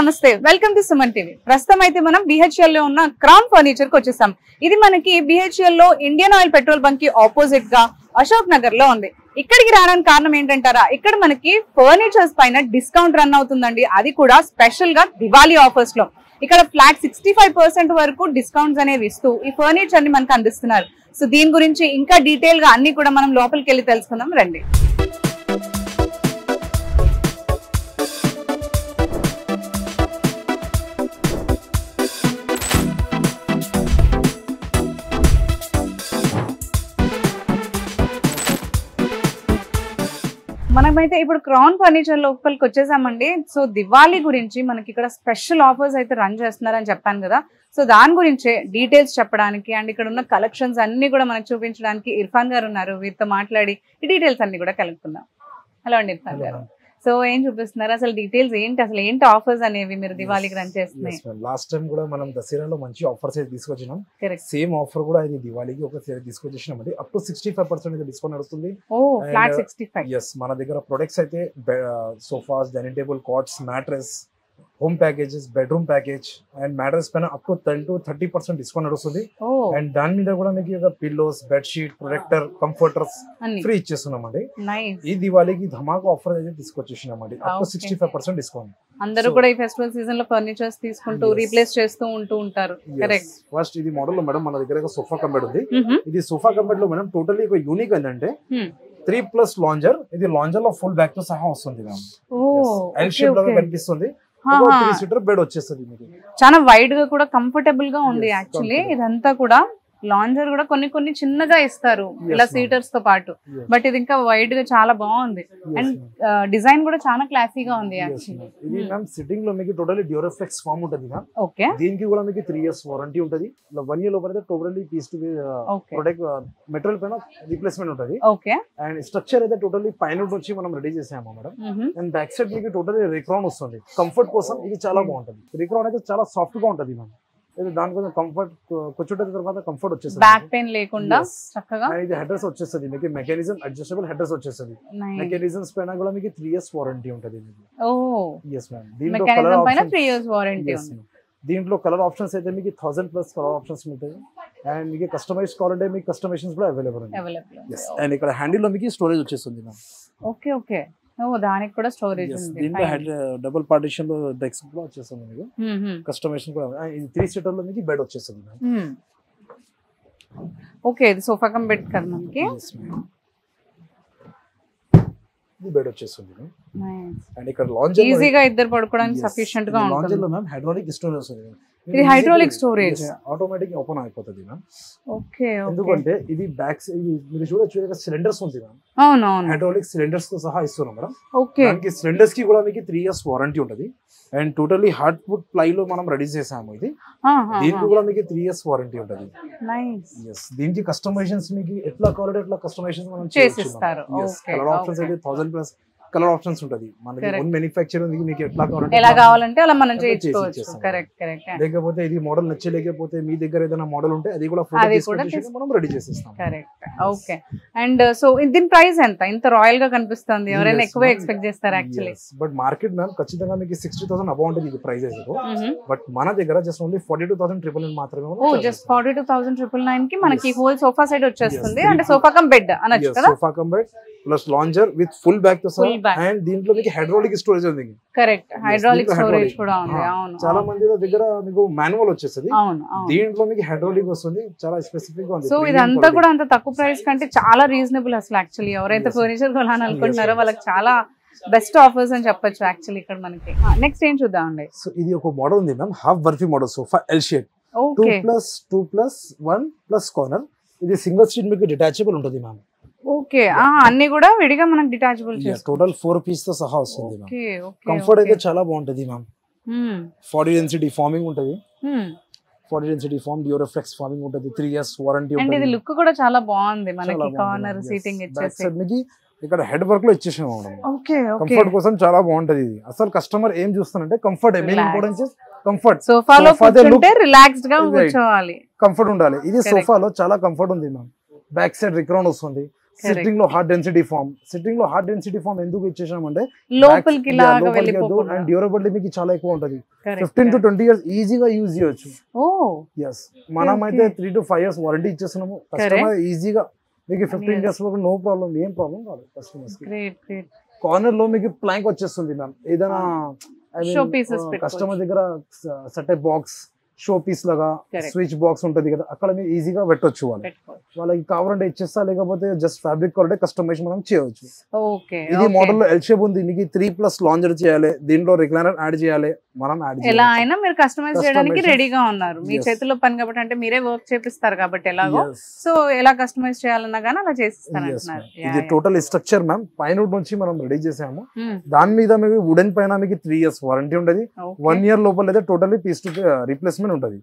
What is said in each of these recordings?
నమస్తే welcome to Suman TV. ప్రస్తుతం అయితే మనం BHL లో ఉన్న క్రౌన్ ఫర్నిచర్ కి వచ్చేసాం. ఇది మనకి BHL లో ఇండియన్ ఆయిల్ పెట్రోల్ బంక్ కి ఆపోజిట్ గా అశోక్ నగర్ లో ఉంది. ఇక్కడికి రావడానికి కారణం ఏంటంటారా, ఇక్కడ మనకి ఫర్నిచర్స్ పైన డిస్కౌంట్ రన్ అవుతుందండి. అది కూడా స్పెషల్ గా దివాళీ ఆఫర్స్ లో ఇక్కడ ఫ్లాట్ 65% వరకు డిస్కౌంట్స్ అనేవి ఇస్తూ ఈ ఫర్నిచర్ ని మనకు అందిస్తున్నారు. సో దీని గురించి ఇంకా డీటెయిల్ గా అన్ని కూడా మనం లోపలికి వెళ్ళి తెలుసుకుందాం రండి. మనమైతే ఇప్పుడు క్రౌన్ ఫర్నిచర్ లోపలికి వచ్చేసామండి. సో దివాళీ గురించి మనకి ఇక్కడ స్పెషల్ ఆఫర్స్ అయితే రన్ చేస్తున్నారని చెప్పాను కదా. సో దాని గురించే డీటెయిల్స్ చెప్పడానికి అండ్ ఇక్కడ ఉన్న కలెక్షన్స్ అన్ని కూడా మనకు చూపించడానికి ఇర్ఫాన్ గారు ఉన్నారు. వీరితో మాట్లాడి ఈ డీటెయిల్స్ అన్ని కూడా కలుపుకుందాం. హలో అండి ఇర్ఫాన్ గారు. సో ఏం చూపిస్తున్నారు, అసలు డీటెయిల్స్ ఏంటి, అసలు ఏంటి ఆఫర్స్ అనేవి మీరు దివాళీకి రన్ చేస్తున్నాయి? లాస్ట్ టైం కూడా మనం దసరాలో మంచి ఆఫర్స్ అయితే తీసుకొచ్చినాం. సేమ్ ఆఫర్ కూడా ఇది దివాళీకి ఒకసారి తీసుకొచ్చేసినాం అండి. అప్ టు 65% డిస్కౌంట్ నడుస్తుంది. ఫ్లాట్ 65. yes, మన దగ్గర ప్రొడక్ట్స్ అయితే sofas, dining table, cots, mattress, home packages, bedroom package and mattress పైన అప్ టు 10 to 30% డిస్కౌంట్ నడుస్తుంది. అండ్ దాని మీద కూడా మీకు pillows, bed sheet, protector, comforters free ఇచ్చేస్తున్నాం అండి. ఈ దివాళీకి ధమాకా ఆఫర్ అయితే తీసుకొచ్చేసినాం అండి. Up to 65% discount. అందరూ కూడా ఈ ఫెస్టివల్ సీజన్ లో ఫర్నిచర్స్ తీసుకుంటూ రీప్లేస్ చేస్తూ ఉంటారు. కరెక్ట్. ఫస్ట్ ఇది మోడల్ లో మేడం మన దగ్గర సోఫా కంబెడ్ ఉంది. ఇది సోఫా కంబెడ్ లో మేడం టోటల్లీ ఒక యూనిక్ ఏంటంటే 3+ లాంజర్. ఇది లాంజర్ లో ఫుల్ బ్యాక్ తో సహా వస్తుంది. ఎల్ షేప్ లో కనిపిస్తుంది. బెడ్ వచ్చేస్తుంది మీకు. చాలా వైడ్ గా కూడా కంఫర్టబుల్ గా ఉంది. యాక్చువల్లీ ఇదంతా కూడా లాంజర్ కూడా కొన్ని చిన్నగా ఇస్తారు ఇలా సీటర్స్ తో పాటు, బట్ ఇది ఇంకా వైడ్ గా చాలా బాగుంది. అండ్ డిజైన్ కూడా చాలా క్లాసీగా ఉంది. యాక్చువల్లీ ఇది మ్యామ్ సిట్టింగ్ లో మీకు టోటల్లీ డ్యూరోఫ్లెక్స్ ఫామ్ ఉంటుంది. ఓకే. దీనికి కూడా మీకు 3 years వారంటీ ఉంటుంది. 1 year లోపల totally piece to product material పైన రీప్లేస్మెంట్ ఉంటుంది. ఓకే. అండ్ స్ట్రక్చర్ అయితే టోటల్లీ పైన వచ్చి మనం రెడీ చేసాము మేడం. అండ్ బ్యాక్ సైడ్ మీకు టోటల్లీ రిక్రౌన్ వస్తుంది. కంఫర్ట్ కోసం ఇది చాలా బాగుంటుంది. రిక్రౌన్ అయితే చాలా సాఫ్ట్ గా ఉంటుంది మ్యామ్. దానికోసం కంఫర్ట్ కూర్చుంటే తర్వాత కంఫర్ట్ వచ్చేస్తుంది, బ్యాక్ పెయిన్ లేకుండా చక్కగా. ఇది హెడ్రెస్ వచ్చేస్తుంది మీకు. మెకానిజం అడ్జస్టబుల్ హెడ్రెస్ వచ్చేస్తుంది. మెకానిజమ్స్ పైన కూడా మీకు 3 years వారంటీ ఉంటుంది. దీంట్లో కలర్ ఆప్షన్స్ అయితే మీకు 1000+ కలర్ ఆప్షన్స్ ఉంటాయి. అండ్ మీకు కస్టమైజ్ కావాలంటే మీకు కస్టమైజేషన్స్ కూడా అవైలబుల్ ఉంది. అండ్ ఇక్కడ హ్యాండిల్ లో మీకు స్టోరేజ్ వచ్చేస్తుంది మ్యామ్. Okay okay. దానికి కూడా స్టోరేజ్ ఉంది. దీంట్లో డబుల్ పార్టిషన్ లో డెస్క్ కూడా వచ్చేస్తుంది మీకు. కస్టమైజేషన్ కూడా. ఇది 3 seater లో మీకు బెడ్ వచ్చేస్తుంది. ఓకే. ఇది సోఫా కమ్ బెడ్ కదా మనకి. ఇది బెడ్ వచ్చేస్తుంది. అండ్ ఇక్కడ లాంజర్ ఈజీగా ఇద్దరు పడుకోవడానికి సఫిషియెంట్ గా ఉంటుంది. లాంజర్ లో మ్యామ్ హైడ్రాలిక్ స్టోరేజ్ వస్తుంది. ఇది హైడ్రాలిక్ స్టోరేజ్ ఆటోమేటిక్ ఓపెన్ అయిపోతుంది మ్యామ్. ఓకే. ఎందుకంటే ఇది బ్యాక్ మీరు చూడొచ్చు సిలిండర్స్ ఉంది మ్యామ్. అవునవును. హైడ్రాలిక్ సిలిండర్స్ తో సహా ఇస్తున్నాం మేడం. ఓకే. దానికి సిలిండర్స్ కి కూడా మీకు 3 years వారంటీ ఉంటుంది. అండ్ టోటల్లీ హార్డ్వుడ్ ప్లై లో మనం రెడీ చేసాము ఇది. దీనికి కూడా మీకు 3 years వారంటీ ఉంటుంది. దీనికి కస్టమైజేషన్స్ మీకు ఎట్లా కావాలంటే ఎట్లా కస్టమైజేషన్స్ మనం చేసిస్తారు. కలర్ ఆప్షన్స్ అయితే 1000+ కలర్ ఆప్షన్స్ ఉంటుంది. మనకి ఓన్ మ్యానుఫ్యాక్చర్ ఉంది. మీకు ఎట్లా కావాలంటే అలా మనం చేయించుకోవచ్చు. Correct correct. లేకపోతే ఇది మోడల్ నచ్చలేకపోతే మీ దగ్గర ఏదైనా మోడల్ ఉంటే అది కూడా మనం రెడీ చేసేస్తాం. కరెక్ట్. ఓకే. అండ్ సో దీని ప్రైస్ ఎంత? ఇంత రాయల్ గా కనిపిస్తుంది. ఎవరైనా ఎక్కువ ఎక్స్పెక్ట్ చేస్తారు యాక్చువల్లీ. బట్ మార్కెట్ మ్యామ్ ఖచ్చితంగా మీకు 60,000 అబౌవ్ ఉంటుంది ఇది ప్రైస్. బట్ మన దగ్గర జస్ట్ ఓన్లీ 42,999 మాత్రమే. జస్ట్ 42,999 కి మనకి హోల్ సోఫా సెట్ వచ్చేస్తుంది. అంటే సోఫా కమ్ బెడ్ అనొచ్చు కదా. Sofa cum bed plus lounger with full back తో సహా. అండ్ దీంట్లో మీకు హైడ్రాలిక్ స్టోరేజ్ ఉంది. కరెక్ట్. హైడ్రాలిక్ స్టోరేజ్ కూడా ఉంది. అవును. చాలా మంది దగ్గర మీకు మాన్యువల్ వచ్చేస్తుంది. దీంట్లో మీకు హైడ్రాలిక్ వస్తుంది. చాలా స్పెసిఫిక్ గా ఉంది. సో ఇదంతా కూడా అంత తక్కువ ప్రైస్ కంటే చాలా రీజనబుల్ అసలు. యాక్చువల్లీ ఎవరైతే ఫర్నిచర్ కొనాలని అనుకుంటున్నారో వాళ్ళకి చాలా బెస్ట్ ఆఫర్స్ అని చెప్పొచ్చు యాక్చువల్లీ ఇక్కడ మనకి. నెక్స్ట్ ఏం చూద్దామండి. సో ఇది ఒక మోడల్ ఉంది ma'am, half barfi model sofa L shape. 2+2+1+ corner. ఇది సింగిల్ సీట్ మీకు డిటాచబుల్ ఉంటుంది మ్యామ్. ఓకే. అన్ని కూడా విడిగా మనకి డిటాచబుల్ చేస్తారు. టోటల్ 4 పీస్ తో సహా వస్తుంది మ్యామ్. కంఫర్ట్ అయితే చాలా బాగుంటది మ్యామ్. 40 డెన్సిటీ ఫార్మింగ్ ఉంటది. 40 డెన్సిటీ ఫార్మ్ డ్యూరోఫ్లెక్స్ ఫార్మింగ్ ఉంటది. 3 years వారంటీ ఉంటుంది. అండ్ ఇది లుక్ కూడా చాలా బాగుంది. మనకి కార్నర్ సీటింగ్ ఇచ్చేసి ఇక్కడ హెడ్ వర్క్ లో ఇచ్చేసాము మేడం. కంఫర్ట్ కోసం చాలా బాగుంటది ఇది. అసలు కస్టమర్ ఏం చూస్తానంటే కంఫర్ట్. Main importance comfort. సోఫాలో కూర్చుంటే రిలాక్స్డ్ గా కూర్చోవాలి, కంఫర్ట్ ఉండాలి. ఇది సోఫాలో చాలా కంఫర్ట్ ఉంది మ్యామ్. బ్యాక్ సైడ్ రిక్రౌండ్ వస్తుంది. సిట్టింగ్ లో హార్డ్ డెన్సిటీ ఫామ్ ఎందుకు ఇచ్చేసామంటే లోపలికి లాగా వెళ్ళిపోకుండా అండ్ డ్యూరబిలిటీ మీకు చాలా ఎక్కువ ఉంటది 15 to 20 years ఈజీగా యూజ్ చేయొచ్చు. yes మనం అయితే 3 to 5 years వారంటీ ఇచ్చేస్తున్నాము. కస్టమర్ ఈజీగా మీకు 15 years లో నో ప్రాబ్లం, ఏం ప్రాబ్లం కాదు కస్టమర్స్ కి. కార్నర్ లో మీకు ప్లాంక్ వచ్చేస్తుంది మ్యామ్. ఏదైనా కస్టమర్ దగ్గర సెటప్ బాక్స్ షో పీస్ లాగా స్విచ్ బాక్స్ ఉంటది కదా, అక్కడ మీరు ఈజీగా పెట్టొచ్చు. వాళ్ళకి కావాలంటే ఇచ్చేస్తా, లేకపోతే జస్ట్ ఫ్యాబ్రిక్ కావాలంటే కస్టమైజ్ మనం చేయవచ్చు. ఇది మోడల్ లో ఎల్ షేప్ ఉంది, మీకు 3+ లాంజర్ చేయాలి, దీంట్లో రిక్లైనర్ యాడ్ చేయాలి, మనం యాడ్ ఎలా అయినా మీరు కస్టమైజ్ చేయడానికి రెడీగా ఉన్నారు. మీ చేతిలో పని కాబట్టి, అంటే మీరే వర్క్ చేపిస్తారు కాబట్టి ఎలాగో, సో ఎలా కస్టమైజ్ చేయాలన్నా గానీ అలా చేసిస్తారు అంటున్నారు. ఇది టోటల్ స్ట్రక్చర్ మ్యామ్. పైన నుంచి మనం రెడీ చేసాము. దాని మీద మీకు వుడెన్ పైన మీకు 3 years వారంటీ ఉంటది. 1 year లోపల అయితే టోటల్లీ పీస్ టు రీప్లేస్మెంట్ ఉంటుంది.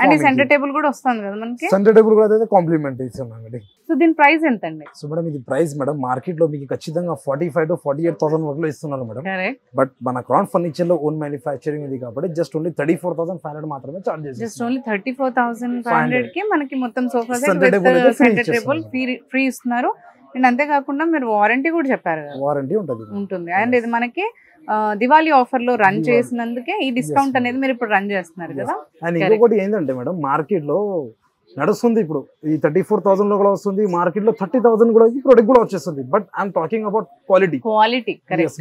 అండ్ సెంటర్ టేబుల్ కూడా వస్తుంది కదా మనకి. సెంటర్ టేబుల్ కూడా అయితే కాంప్లిమెంట్ ఇచ్చామండి. సో దీని ప్రైస్ ఎంత అండి? సో మేడం ఇది ప్రైస్ మేడం మార్కెట్ లో మీకు ఖచ్చితంగా 45,000 to 48,000 వరకు ఇస్తున్నారు మేడం. బట్ మన క్రౌన్ ఫర్నిచర్ లో ఓన్ మ్యానుఫ్యాక్చరింగ్ ఉంది కాబట్టి జస్ట్ ఓన్లీ 34,500 మాత్రమే చార్జ్ చేస్తాం. జస్ట్ ఓన్లీ 34,500 కి మనకి మొత్తం sofa set centre table free ఇస్తున్నారు. అండ్ అంతేకాకుండా మీరు వారంటీ కూడా చెప్పారు కదా, వారంటీ ఉంటుంది. అండ్ ఇది మనకి దివాళీ ఆఫర్ లో రన్ చేసినందుకే ఈ డిస్కౌంట్ అనేది మీరు ఇప్పుడు రన్ చేస్తున్నారు కదా. అండ్ ఇంకొకటి ఏంటంటే మేడం మార్కెట్ లో నడుస్తుంది ఇప్పుడు ఈ 34,000 లో కూడా వస్తుంది, మార్కెట్ లో 30,000 కూడా ప్రొడక్ట్ కూడా వచ్చేస్తుంది. But I'm talking about quality.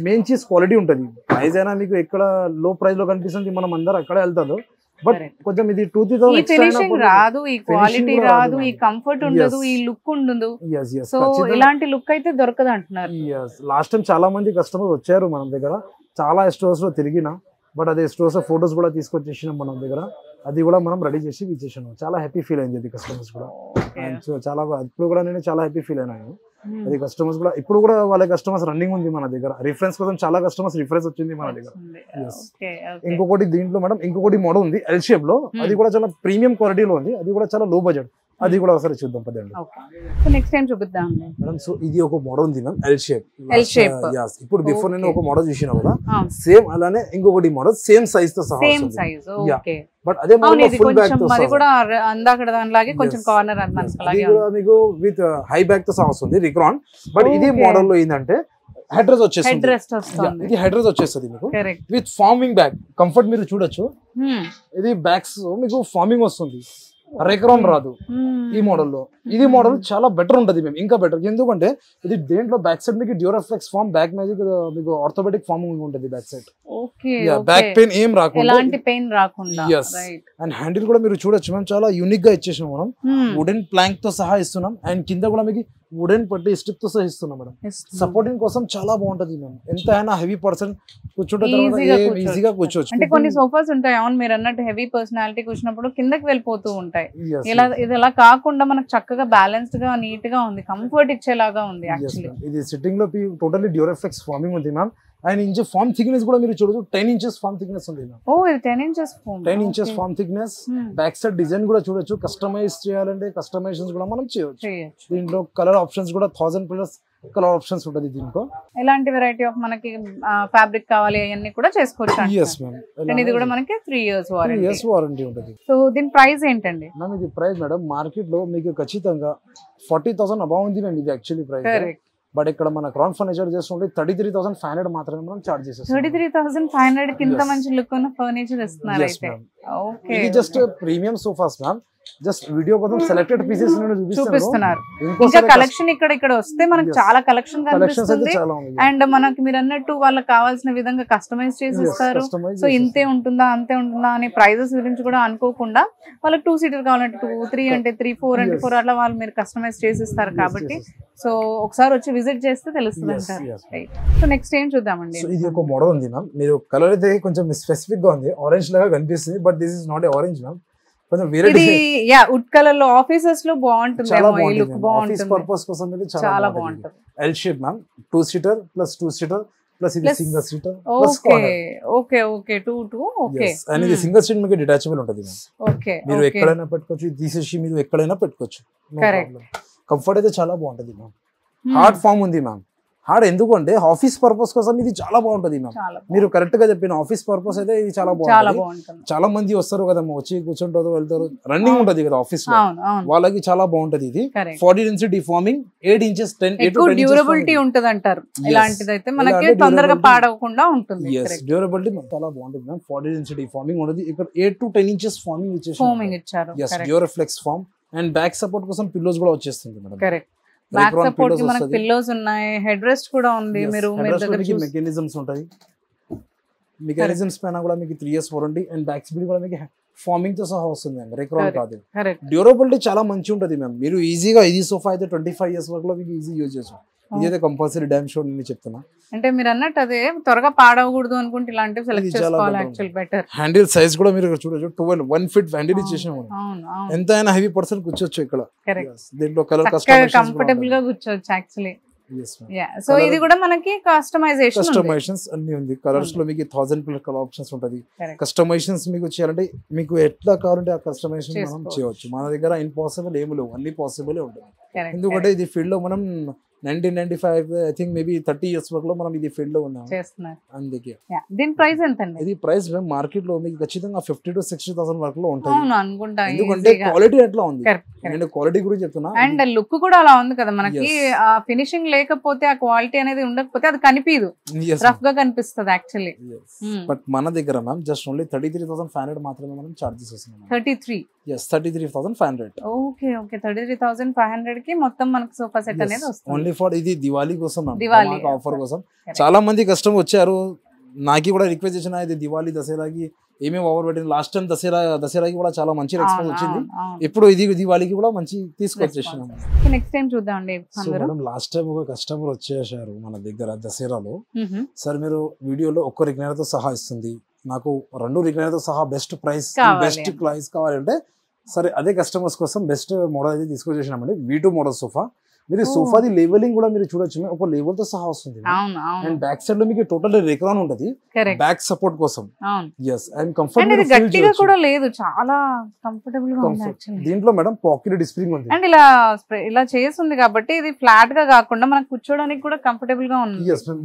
Main cheese quality ఉంటుంది. ప్రైస్ అయినా మీకు ఎక్కడ లో ప్రైస్ లో కనిపిస్తుంది, మనం అందరూ అక్కడే వెళ్తారు. బట్ కొంచెం ఇది 2,000 ఫినిషింగ్ రాదు, ఈ క్వాలిటీ రాదు, ఈ కంఫర్ట్ ఉండదు, ఈ లుక్ ఉండదు. సో ఇలాంటి లుక్ అయితే దొరకదు అంటున్నారు. లాస్ట్ టైం చాలా మంది కస్టమర్ వచ్చారు మన దగ్గర, చాలా స్టోర్స్ లో తిరిగిన, బట్ అదే స్టోర్స్ ఫోటోస్ కూడా తీసుకొచ్చేసినాం మన దగ్గర. అది కూడా మనం రెడీ చేసి ఇచ్చేసాను. చాలా హ్యాపీ ఫీల్ అయింది కస్టమర్స్ కూడా. సో చాలా ఇప్పుడు కూడా నేను చాలా హ్యాపీ ఫీల్ అయినాను. అది కస్టమర్స్ కూడా ఇప్పుడు కూడా వాళ్ళ కస్టమర్స్ రన్నింగ్ ఉంది మన దగ్గర. రిఫరెన్స్ కోసం చాలా కస్టమర్స్ రిఫరెన్స్ వచ్చింది మన దగ్గర. ఇంకొకటి దీంట్లో మేడం ఇంకొకటి మోడల్ ఉంది ఎల్ షేప్ లో, అది కూడా చాలా ప్రీమియం క్వాలిటీలో ఉంది, అది కూడా చాలా లో బడ్జెట్. అది కూడా ఒకసారి చూద్దాం పదండి. నెక్స్ట్ టైం చూపిద్దాం మేడం. సో ఇది ఒక మోడల్ ఉంది మ్యామ్ ఎల్ షేప్. ఇప్పుడు బిఫోర్ నేను ఒక మోడల్ చూసిన కదా, సేమ్ అలానే ఇంకొకటి మోడల్ సేమ్ సైజ్ తో సహా. బట్ అదే మోడల్ ఫుల్ బ్యాక్ తో అది కూడా అందాకడ దానిలాగే కొంచెం కార్నర్ అన్నలాగే మీకు విత్ హై బ్యాక్ తో సహా వస్తుంది రిక్రాన్. బట్ ఇది మోడల్ లో ఏంటంటే హెడ్ రెస్ట్ వచ్చేస్తుంది. ఇది హెడ్ రెస్ట్ వచ్చేస్తుంది మీకు విత్ ఫార్మింగ్ బ్యాక్. కంఫర్ట్ మీరు చూడొచ్చు. ఇది బ్యాక్స్ మీకు ఫార్మింగ్ వస్తుంది, రేక్రౌండ్ రాదు ఈ మోడల్లో. ఇది మోడల్ చాలా బెటర్ ఉంటుంది మేము, ఇంకా బెటర్. ఎందుకంటే ఇది దేంట్లో బ్యాక్ సైడ్ మీకు డ్యూరాఫ్లెక్స్ ఫార్మ్, బ్యాక్ మ్యాజిక్ మీకు ఆర్థోపెడిక్ ఫార్మింగ్ ఉంటుంది బ్యాక్ సైడ్. బ్యాక్ పెయిన్ ఏం రాకుండా. అండ్ హ్యాండిల్ కూడా మీరు చూడొచ్చు మేము చాలా యూనిక్ గా ఇచ్చేసాం మనం. వుడెన్ ప్లాంక్ తో సహా ఇస్తున్నాం. అండ్ కింద కూడా మీకు వుడెన్ పట్టి స్టిక్ తో సహా ఇస్తున్నాం మేడం. సపోర్టింగ్ కోసం చాలా బాగుంటది మేము. ఎంత అయినా హెవీ పర్సన్ కూర్చుంటే ఈజీగా కూర్చోవచ్చు. అంటే కొన్ని సోఫాస్ ఉంటాయి, అవును మీరు అన్నట్టు హెవీ పర్సనాలిటీ కూర్చున్నప్పుడు కిందకి వెళ్ళిపోతూ ఉంటాయి. ఇది ఇలా కాకుండా మనకు చక్కగా బ్యాలెన్స్డ్ గా నీట్ గా ఉంది, కంఫర్ట్ ఇచ్చేలాగా ఉంది. యాక్చువల్లీ ఇది సిట్టింగ్ లో టోటల్లీ డ్యూరాఫ్లెక్స్ ఫార్మింగ్ ఉంది ma'am. And inch foam thickness కూడా మీరు చూడొచ్చు, 10 inches ఫార్మ్ థిక్నెస్ ఉంది. ఇది 10 inches foam thickness. Back side design కూడా చూడొచ్చు. కస్టమైజ్ చేయాలంటే కస్టమైజేషన్స్ కూడా మనం చేయొచ్చు. దీంట్లో కలర్ ఆప్షన్స్ కూడా 1000+ కలర్ ఆప్షన్స్ ఉంటుంది దీంట్లో. ఎలాంటి వెరైటీ ఆఫ్ మనకి ఫ్యాబ్రిక్ కావాలి అవన్నీ కూడా చేసుకోవచ్చు. ఇది కూడా మనకి 3 years వారంటీ ఉంటుంది. సో దీని ప్రైస్ ఏంటండి మ్యామ్? ఇది ప్రైస్ మేడం మార్కెట్ లో మీకు ఖచ్చితంగా 40,000 అబౌవ్ ఉంది మ్యామ్ ఇది యాక్చువల్లీ ప్రైస్. బట్ ఇక్కడ మన క్రౌన్ ఫర్నిచర్ చేస్తుంటే 33,500 మాత్రమే మనం చార్జ్ చేసేస్తాం. 33,500 కింద మంచి లుక్ ఉన్న ఫర్నిచర్ ఇస్తున్నారు అయితే. ఓకే, ఇది just premium sofas ma'am. Just video కోసం సెలెక్టెడ్ పీసెస్ చూపిస్తున్నారు. ఇంకా కలెక్షన్ ఇక్కడ వస్తే మనకు చాలా కలెక్షన్ కనిపిస్తుంది. అండ్ మనకి మీరు అన్నట్టు వాళ్ళకి కావాల్సిన విధంగా కస్టమైజ్ చేసి ఇస్తారు. సో ఇంతే ఉంటుందా అంతే ఉంటుందా అనే ప్రైజెస్ గురించి కూడా అనుకోకుండా వాళ్ళకి 2 seater కావాలంటే 2, 3 అంటే 3, 4 అంటే 4 అట్లా వాళ్ళు మీరు కస్టమైజ్ చేసి ఇస్తారు. కాబట్టి సో ఒకసారి వచ్చి విజిట్ చేస్తే తెలుస్తుంది అంటారు. సో నెక్స్ట్ ఏం చూద్దామండి. ఇది ఒక మోడల్ ఉంది మ్యామ్. మీరు కలర్ అయితే కొంచెం స్పెసిఫిక్ గా ఉంది, ఆరెంజ్ లాగా కనిపిస్తుంది. But this is not a orange ma'am. ఇది వుడ్ కలర్ లో ఆఫీసెస్ లో బాగుంటుంది. చాలా బాగుంటుంది. L shape ma'am. 2 seater plus 2 seater plus ఇది single seater. Okay 2. Okay, and ఇది సింగిల్ సీట్ మీకు డిటాచబుల్ ఉంటుంది మ్యామ్. ఓకే, మీరు ఎక్కడైనా పెట్టుకోవచ్చు, తీసేసి మీరు ఎక్కడైనా పెట్టుకోవచ్చు. కంఫర్ట్ అయితే చాలా బాగుంటుంది మ్యామ్. హార్డ్ ఫామ్ ఉంది మ్యామ్. హార్డ్ ఎందుకంటే ఆఫీస్ పర్పస్ కోసం ఇది చాలా బాగుంటది మ్యామ్. మీరు కరెక్ట్ గా చెప్పిన ఆఫీస్ పర్పస్ అయితే ఇది చాలా బాగుంటుంది. చాలా మంది వస్తారు కదా వచ్చి కూర్చుంటారు వెళ్తారు, రన్నింగ్ ఉంటది కదా ఆఫీస్ లో, వాళ్ళకి చాలా బాగుంటది ఇది. 40 ఇంచ్ డిఫార్మింగ్, 8 ఇంచెస్ 10 డ్యూరబిలిటీ ఉంటది అంటారు. ఇలాంటిదైతే మనకి తొందరగా పాడవకుండా ఉంటుంది. డ్యూరబిలిటీ చాలా బాగుంటుంది మ్యామ్. 40 ఇంచ్ డిఫార్మింగ్ ఉంటుంది. ఇక్కడ 8 to 10 ఇంచెస్ ఫార్మింగ్ ఇచ్చారు. డ్యూరఫ్లెక్స్ ఫార్మ్ అండ్ బ్యాక్ సపోర్ట్ కోసం పిల్లోస్ కూడా వచ్చేస్తుంది మేడం. కరెక్ట్. బ్యాక్ సపోర్ట్ కి మనకి పిల్లోస్ ఉన్నాయి, హెడ్ రెస్ట్ కూడా ఉంది. మీరు మెకానిజమ్స్ ఉంటాయి. మెకానిజమ్స్ పైన కూడా మీకు 3 years warranty and back speed కూడా మీకు ఫార్మింగ్ తో సహా వస్తుంది మ్యామ్. రేక్రాన్ కాదు. డ్యూరబిలిటీ చాలా మంచి ఉంటుంది మ్యామ్. మీరు ఈజీగా ఇది సోఫా అయితే 25 years వరకు మీకు ఈజీ యూజ్ చేయొచ్చు. ఇదైతే కంపల్సరీ డ్యామ్ షోర్ నేను చెప్తున్నా. అంటే మీరు అన్నట్టు అదే త్వరగా పాడవకూడదు అనుకుంటే ఇలాంటివి సెలెక్ట్ చేసుకోవాలి. Actual better. హ్యాండిల్ సైజ్ కూడా మీరు ఇక్కడ చూడొచ్చు. 1 feet హ్యాండిల్ ఇచ్చేసాము. ఎంత అయినా హెవీ పర్సన్ కూర్చోవచ్చు ఇక్కడ. దీంట్లో కలర్ కంఫర్టబుల్ గా కూర్చోవచ్చు యాక్చువల్లీ. సో ఇది కూడా మనకి కస్టమైజేషన్స్ అన్ని ఉంది. కలర్స్ లో మీకు 1000 plus కలర్ ఆప్షన్స్ ఉంటది. కస్టమైజేషన్స్ మీకు చేయాలంటే మీకు ఎట్లా కావాలంటే ఆ కస్టమైజేషన్ మనం చేయవచ్చు. మన దగ్గర ఇంపాసిబుల్ ఏమి లేవు, అన్ని పాసిబుల్ ఉంటుంది. ఎందుకంటే ఇది ఫీల్డ్ లో మనం 1995 ఐ థింక్ మేబీ 30 years వరకు మనం ఇది ఫీల్డ్ లో ఉన్నాం. అందుకే దీని ప్రైస్ ఎంత అండి? ఇది ప్రైస్ మార్కెట్ లో మీకు ఖచ్చితంగా 50 to 60,000 వరకు లో ఉంటుంది. ఎందుకంటే క్వాలిటీ ఎట్లా ఉంది, నేను క్వాలిటీ గురించి చెప్తున్నా. అండ్ లుక్ కూడా అలా ఉంది కదా మనకి. ఆ ఫినిషింగ్ లేకపోతే, ఆ క్వాలిటీ అనేది ఉండకపోతే అది కనిపించదు, రఫ్ గా కనిపిస్తుంది యాక్చువల్లీ. బట్ మన దగ్గర మ్యామ్ జస్ట్ ఓన్లీ 33,500 మాత్రమే మనం చార్జెస్ వస్తున్నాం. 33,500. Okay okay. 33,500 కి మొత్తం మనకు సోఫా సెట్ అనేది వస్తుంది. ఓన్లీ ఫర్ ఇది దివాళీ కోసం, ఆఫర్ కోసం. చాలా మంది కస్టమర్ వచ్చారు, నాకు కూడా రిక్వెస్ట్ చేసిన ఇది దివాళీ దసరాకి ఏమేమి ఓవర్ పెట్టింది. లాస్ట్ టైం దసరాకి కూడా చాలా మంచి రెస్పాన్స్ వచ్చింది. ఇప్పుడు ఇది దివాళీకి కూడా మంచి తీసుకొచ్చేసినాం. నెక్స్ట్ టైం చూద్దామండి. లాస్ట్ టైం ఒక కస్టమర్ వచ్చేసారు మన దగ్గర దసరాలో. సార్ మీరు వీడియోలో ఒక్క రిక్లైనర్ తో సహా ఇస్తుంది, నాకు 2 రిక్లైనర్ తో సహా బెస్ట్ ప్రైస్ కావాలంటే సరే అదే కస్టమర్స్ కోసం బెస్ట్ మోడల్ అయితే తీసుకొచ్చేసినామండి. V2 model sofa. మీరు సోఫాది లేవలింగ్ కూడా మీరు చూడొచ్చు, ఒక లేవల్ తో సహా వస్తుంది. అండ్ బ్యాక్ సైడ్ లో మీకు టోటల్ రేక్రాన్ ఉంటది బ్యాక్ సపోర్ట్ కోసం. అండ్ కంఫర్టబుల్ కూడా లేదు, చాలా కంఫర్టబుల్ గా ఉంది. దీంట్లో మేడం పాకెట్ స్ప్రింగ్ ఉంది అండ్ ఇలా చేస్తుంది కాబట్టి ఇది ఫ్లాట్ గా కాకుండా మనకు కూర్చోడానికి కూడా కంఫర్టబుల్ గా ఉంది.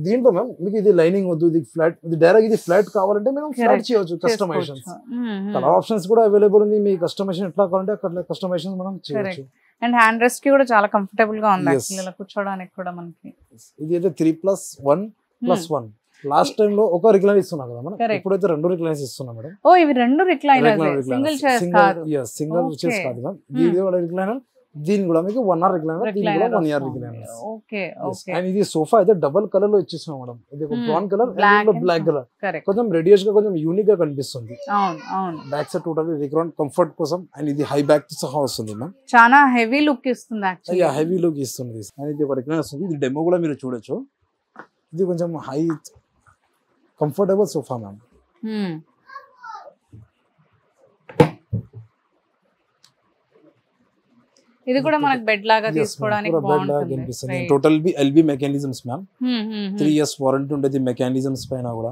దీంట్లో మ్యామ్ మీకు ఇది లైనింగ్ వద్దు, ఇది ఫ్లాట్, ఇది డైరెక్ట్ ఇది ఫ్లాట్ కావాలంటే మనం ఫ్లాట్ చేయొచ్చు. కస్టమైజేషన్స్ కలర్ ఆప్షన్స్ కూడా అవైలబుల్ ఉంది. మీ కస్టమైజేషన్ ఎట్లా కావాలంటే అట్లా కస్టమైజేషన్ మనం చేయొచ్చు. అండ్ హ్యాండ్ రెస్ట్ కి కూడా చాలా కంఫర్టబుల్ గా ఉంది యాక్చువల్లీ కూర్చోడానికి కూడా మనకి. ఇది అయితే 3+1+1. లాస్ట్ టైం లో ఒక రిక్లైనర్ ఇస్తున్నాం కదా మనం, ఇప్పుడైతే 2 రిక్లైనర్స్ ఇస్తున్నాం మేడం. ఓ ఇవి 2 రిక్లైనర్స్, సింగిల్ చైర్స్ కాదు. సింగిల్ చైర్స్ కాదు మేడం. దీని కూడా రిక్లైనర్, దీని కూడా మీకు 1 hour రిక్లైనర్, దీని కూడా 1 year recliner. Okay okay. And ఇది సోఫా అయితే డబుల్ కలర్ లో ఇచ్చేసాం మేడం. ఇది ఒక brown colour and black colour, కొంచెం రెడిష్ గా కొంచెం యూనిక్ గా కనిపిస్తుంది. అవును అవును. Back side total Recron comfort కోసం. అండ్ ఇది హై బ్యాక్ తో సహా వస్తుంది మ్యామ్. చాలా హెవీ లుక్ ఇస్తుంది యాక్చువల్లీ. హెవీ లుక్ ఇస్తుంది. అండ్ ఇది ఒక రిక్లైనర్ వస్తుంది. ఇది డెమో కూడా మీరు చూడొచ్చు. ఇది కొంచెం హై కంఫర్టబుల్ సోఫా మ్యామ్. ఇది కూడా మనకు బెడ్ లాగా తీసుకోవడానికి బాగుంటుంది. Total LB mechanisms ma'am. 3 years warranty ఉంటుంది మెకానిజమ్స్ పైన కూడా.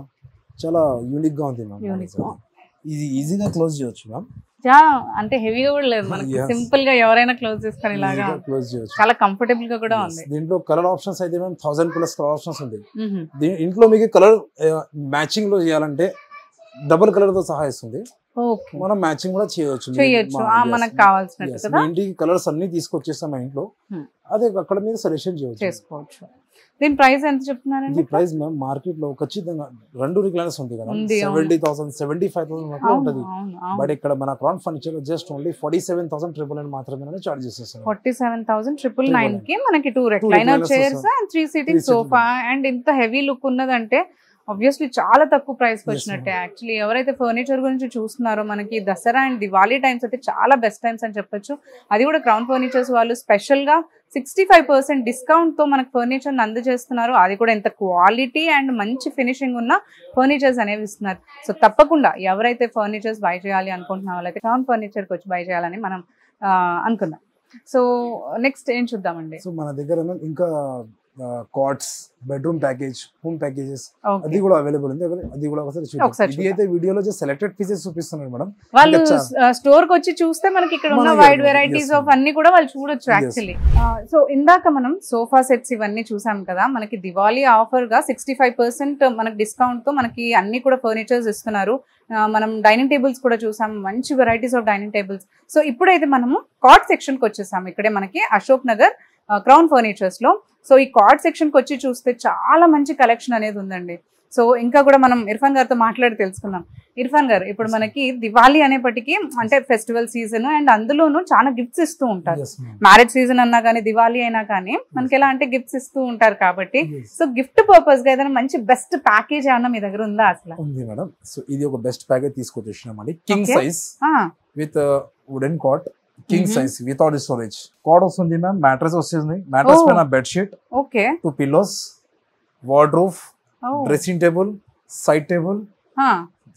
చాలా యూనిక్ గా ఉంది మ్యామ్. ఇది ఈజీగా క్లోజ్ చేయొచ్చు మ్యామ్. అంటే హెవీగా కూడా లేదు మనకి, సింపుల్ గా ఎవరైనా క్లోజ్ చేసుకొని ఇలాగా క్లోజ్ చేయొచ్చు. చాలా కంఫర్టబుల్ గా కూడా ఉంది. దీంట్లో కలర్ ఆప్షన్స్ అయితే మ్యామ్ 1000 plus కలర్ ఆప్షన్స్ ఉంది. ఇంట్లో మీకు కలర్ మ్యాచింగ్ లో చేయాలంటే డబుల్ కలర్ తో సహా ఇస్తుంది. మనం మ్యాచింగ్ కూడా చేయొచ్చు మనకు కావాల్సినట్టు కదా. ఇంటికి కలర్స్ అన్ని తీసుకొచ్చేస్తాం మా ఇంట్లో, అదే అక్కడ మీద సెలెక్షన్ చేసుకోవచ్చు. దీని ప్రైస్ ఎంత చెప్తున్నారండి? ఈ ప్రైస్ మ్యామ్ మార్కెట్ లో ఖచ్చితంగా 2 రిక్లైనర్స్ ఉంది కదా, 70,000 75,000 వరకు ఉంటుంది. బట్ ఇక్కడ మన క్రౌన్ ఫర్నిచర్ లో జస్ట్ ఓన్లీ 47,999 మాత్రమే చార్జ్ చేసేస్తాం. 47,999 కి మనకి 2 recliner chairs and 3 seating sofa. And ఇంత హెవీ లుక్ ఉన్నదంటే ఆబ్వియస్లీ చాలా తక్కువ ప్రైస్ వచ్చినట్టే. యాక్చువల్లీ ఎవరైతే ఫర్నిచర్ గురించి చూస్తున్నారో మనకి దసరా అండ్ దివాళీ టైమ్స్ అయితే చాలా బెస్ట్ టైమ్స్ అని చెప్పొచ్చు. అది కూడా క్రౌన్ ఫర్నిచర్స్ వాళ్ళు స్పెషల్ గా 65% డిస్కౌంట్ తో మనకు ఫర్నిచర్ అందజేస్తున్నారు. అది కూడా ఎంత క్వాలిటీ అండ్ మంచి ఫినిషింగ్ ఉన్న ఫర్నిచర్స్ అనేవి ఇస్తున్నారు. సో తప్పకుండా ఎవరైతే ఫర్నిచర్స్ బై చేయాలి అనుకుంటున్న వాళ్ళైతే క్రౌన్ ఫర్నిచర్ కి వచ్చి బై చేయాలని మనం అనుకుందాం. సో నెక్స్ట్ ఏం చూద్దామండి? సో మన దగ్గర ఇంకా cots, bedroom package, home packages Okay. అది కూడా అవైలబుల్ ఉంది. అది కూడా ఒకసారి చూద్దాం. ఒకసారి ఇది అయితే వీడియోలో సెలెక్టెడ్ పీసెస్ చూపిస్తున్నారు మేడం. వాళ్ళు ఇంకా స్టోర్ కి వచ్చి చూస్తే మనకి ఇక్కడ ఉన్న మనకి వైడ్ వెరైటీస్ yes, ఆఫ్ అన్ని కూడా వాళ్ళు చూడొచ్చు యాక్చువల్లీ. సో ఇందాక మనం సోఫా సెట్స్ ఇవన్నీ చూసాం కదా, మనకి దివాళీ ఆఫర్ గా 65% మనకి డిస్కౌంట్ తో మనకి అన్ని కూడా ఫర్నిచర్స్ ఇస్తున్నారు. మనం డైనింగ్ టేబుల్స్ కూడా చూసాం, మంచి varieties of dining tables. So ఇప్పుడైతే మనము కాట్ సెక్షన్ కి వచ్చేసాం. ఇక్కడే మనకి అశోక్ నగర్ క్రౌన్ ఫర్నిచర్స్ లో. సో ఈ కాట్ సెక్షన్ కి వచ్చి చూస్తే చాలా మంచి కలెక్షన్ అనేది ఉందండి. సో ఇంకా కూడా మనం ఇర్ఫాన్ గారితో మాట్లాడి తెలుసుకుందాం. ఇర్ఫాన్ గారు, ఇప్పుడు మనకి దివాళీ అనేప్పటికీ అంటే ఫెస్టివల్ సీజన్ అండ్ అందులోనూ చాలా గిఫ్ట్స్ ఇస్తూ ఉంటారు. Yes, ma'am. మ్యారేజ్ సీజన్ అన్నా కానీ దివాళీ అయినా కానీ మనకి ఎలా అంటే గిఫ్ట్స్ ఇస్తూ ఉంటారు కాబట్టి, Yes. సో గిఫ్ట్ పర్పస్ గా ఏదైనా మంచి బెస్ట్ ప్యాకేజ్ ఏమన్నా మీ దగ్గర ఉందా అసలు? ఉంది మేడం. సో ఇది ఒక బెస్ట్ ప్యాకేజ్ తీసుకొచ్చేసినామండి. King Okay. సైజ్ ఆ, with wooden cot, king size without storage cot వస్తుంది మ్యామ్. మ్యాట్రెస్ వస్తుంది, మ్యాట్రెస్ Oh. పైన బెడ్షీట్, ఓకే. 2 పిల్లోస్, వార్డ్రోబ్, ఓ, డ్రెస్సింగ్ టేబుల్, సైడ్ టేబుల్, ఆ,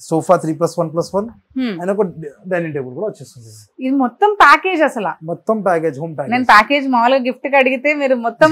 సోఫా 3+1+1 హ్మ్. అండ్ ఒక డైనింగ్ టేబుల్ కూడా వచ్చేస్తుంది. ఇది మొత్తం ప్యాకేజ్ అసలు. మొత్తం ప్యాకేజ్, హోమ్ నేను ప్యాకేజ్. ప్యాకేజ్ మామూలుగా గిఫ్ట్ కి అడిగితే మీరు మొత్తం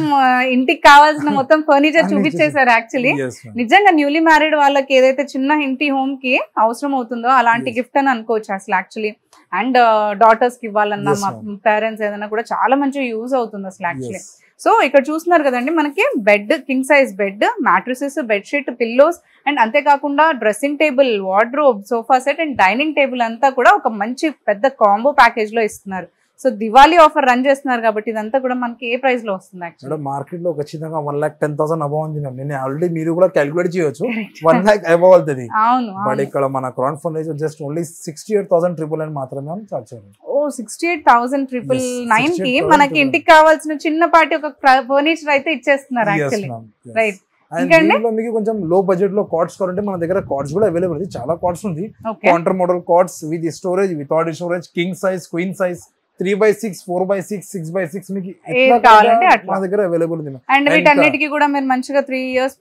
ఇంటికి కావాల్సిన మొత్తం ఫర్నిచర్ చూపించేశారు యాక్చువల్లీ. Yes, ma'am. నిజంగా న్యూలీ మ్యారీడ్ వాళ్ళకి ఏదైతే చిన్న ఇంటి హోమ్ కి అవసరం అవుతుందో అలాంటి Yes. గిఫ్ట్ అని అనుకోవచ్చు అసలు యాక్చువల్లీ. అండ్ డాటర్స్ కి ఇవ్వాలన్నా, Yes, మా ma'am. పేరెంట్స్ ఏదైనా కూడా చాలా మంచి యూజ్ అవుతుంది అసలు యాక్చువల్లీ. Yes. సో ఇక్కడ చూస్తున్నారు కదండి, మనకి bed, king size bed, mattresses, bedsheet, pillows and అంతేకాకుండా dressing table, wardrobe, sofa set and dining table అంతా కూడా ఒక మంచి పెద్ద కాంబో ప్యాకేజ్ లో ఇస్తున్నారు. సో దివాళీ ఆఫర్ రన్ చేస్తున్నారు కాబట్టి ఇదంతా కూడా మనకి ఏ ప్రైస్ లో వస్తుంది యాక్చువల్లీ? మేడం మార్కెట్ లో ఖచ్చితంగా 1,10,000 అబౌవ్ ఉంది మ్యామ్. నేను ఆల్రెడీ మీరు కూడా క్యాలిక్యులేట్ చేయొచ్చు, 1 lakh అబౌవ్ అవుతుంది. అవును, బట్ అవును. ఇక్కడ మన క్రౌన్ ఫర్నిచర్ జస్ట్ ఓన్లీ 68,999 మాత్రమే చార్జ్ చేయాలి. ఓ 68,999 కి 68,999 మనకి ఇంటికి కావాల్సిన చిన్నపాటి ఒక ఫర్నిచర్ అయితే ఇచ్చేస్తున్నారు యాక్చువల్లీ. రైట్. అండ్ ఇంకండి? దీంట్లో మీకు కొంచెం లో బడ్జెట్ లో కార్డ్స్ కావాలంటే మన దగ్గర కార్డ్స్ కూడా అవైలబుల్ ఉంది. చాలా కార్డ్స్ ఉంది. Okay. Counter model cards with storage, without storage, king size, queen size, 3x6, 4x6, 6x6 మీకు ఎట్లా కావాలంటే అట్లా. మన దగ్గర అవైలబుల్ ఉంది. అండ్ వీటన్నిటికీ కూడా మీరు మంచిగా 3 years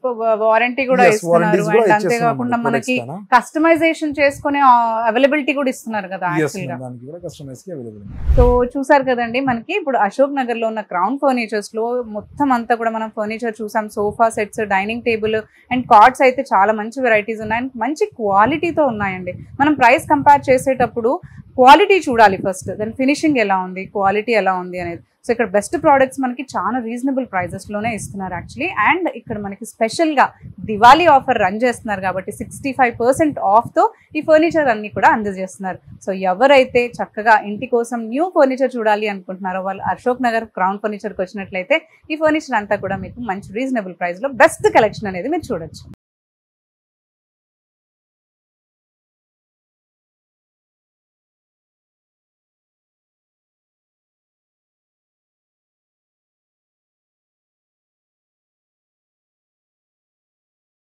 వారంటీ కూడా Yes, ఇస్తున్నారు. warranties కూడా అండ్ ఇచ్చేస్తున్నాం అంతేకాకుండా మనం, మనకి products కదా. కస్టమైజేషన్ చేసుకునే అవైలబిలిటీ కూడా ఇస్తున్నారు కదా Yes, యాక్చువల్ గా. దానికి కూడా కస్టమైజ్ కి అవైలబుల్ ఉంది. సో చూసారు కదండి, మనకి ఇప్పుడు అశోక్ నగర్ లో ఉన్న క్రౌన్ ఫర్నిచర్స్ లో మొత్తం అంతా కూడా మనం ఫర్నిచర్ చూసాం. Sofa sets, dining table and cards అయితే చాలా మంచి వెరైటీస్ ఉన్నాయి అండ్ మంచి క్వాలిటీతో ఉన్నాయండి. మనం ప్రైస్ కంపేర్ చేసేటప్పుడు క్వాలిటీ చూడాలి ఫస్ట్, దెన్ ఫినిషింగ్ ఎలా ఉంది, క్వాలిటీ ఎలా ఉంది అనేది. సో ఇక్కడ బెస్ట్ ప్రోడక్ట్స్ మనకి చాలా రీజనబుల్ ప్రైజెస్ లోనే ఇస్తున్నారు యాక్చువల్లీ. అండ్ ఇక్కడ మనకి స్పెషల్ గా దివాళీ ఆఫర్ రన్ చేస్తున్నారు కాబట్టి 65% ఆఫ్ తో ఈ ఫర్నిచర్ అన్ని కూడా అందజేస్తున్నారు. సో ఎవరైతే చక్కగా ఇంటి కోసం న్యూ ఫర్నిచర్ చూడాలి అనుకుంటున్నారో వాళ్ళు అశోక్ నగర్ క్రౌన్ ఫర్నిచర్ కి వచ్చినట్లయితే ఈ ఫర్నిచర్ అంతా కూడా మీకు మంచి రీజనబుల్ ప్రైస్ లో బెస్ట్ కలెక్షన్ అనేది మీరు చూడొచ్చు.